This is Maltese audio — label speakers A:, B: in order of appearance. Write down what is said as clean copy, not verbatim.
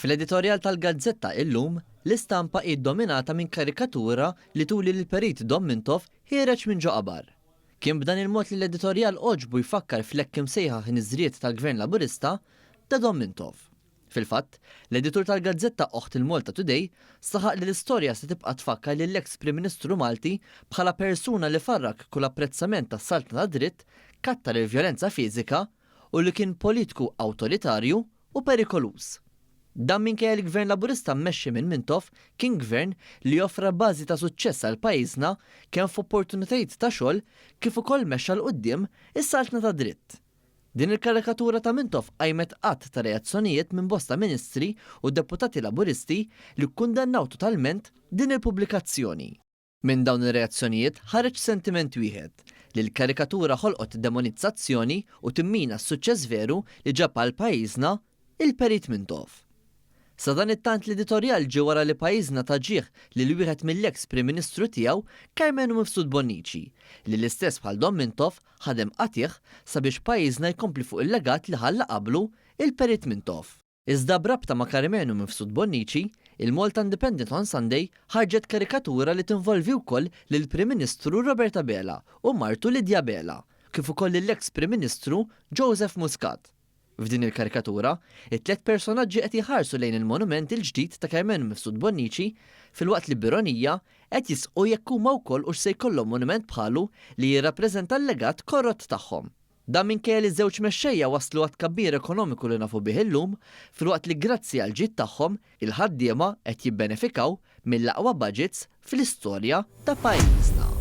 A: Fl-editorjal tal-Gazzetta illum, l-istampa id-dominata minn karikatura li tuli l-Perit Domintov ħireġ minn ġo qabar. Kien b'dan il-mod li l-editorjal oġbu jfakkar fl-hekk imsejħa ħiniżriet tal-Gvern Laburista ta' Domintov. Fil-fatt, l-editur tal-Gazzetta Oħt il-Malta Today saħaq li l-istorja se tibqa' tfakkar lil ex Prim Ministru Malti bħala persuna li farrak kull apprezzament tas-salta ta' dritt, kattar il-vjolenza fiżika u li kien politiku awtoritarju u perikolus. Dan minkejja l-Gvern Laburista mmexxi minn Mintov kien gvern li joffra bażi ta' suċċess għal pajjiżna kemm f'opportunitajiet ta' xogħol kif ukoll mexxa l quddiem is-saltna ta' dritt. Din il-karikatura ta' Mintov qajmet qatt ta' reazzjonijiet minn bosta ministri u deputati Laburisti li kkundannaw totalment din il-pubblikazzjoni. Minn dawn ir-reazzjonijiet ħareġ sentiment wieħed li l-karikatura ħolqot demonizzazzjoni u timmina s-suċċess veru li ġab għal pajjiżna il-Perit Mintov. Sa dan it-tant l-editorjal ġie wara li pajjiżna taġieħ li l-wieħed mill-eks Prim Ministru tiegħu Carmenu Mifsud Bonnici li l-istess bħal Domintov ħadem qatih sabiex pajjiżna jkompli fuq il-legat li ħalla qablu il-Perit Mintov. Iżda brabta ma' Carmenu Mifsud Bonnici, il-Malta Independent on Sunday ħarġet karikatura li tinvolvi wkoll lill-Prim Ministru Roberta Bela u martu Lidja Bela, kif ukoll l-eks Prim Ministru Joseph Muscat. F'din il-karikatura, it-tlet personaġġi qed jħarsu lejn il-monument il-ġdid ta' Carmenu Mifsud Bonnici filwaqt li b'ironija qed jisqu jekk huma wkoll u se jkollhom monument bħalu li jirrappreżenta l-legat korrott tagħhom. Dan minkejja li żewġ mexxejja waslu għat kabbir ekonomiku li nafu bih illum filwaqt li grazzi għal ġid tagħhom il-ħaddiema qed jibbenefikaw mill-aqwa budgets fl-istorja ta' pajjiżna.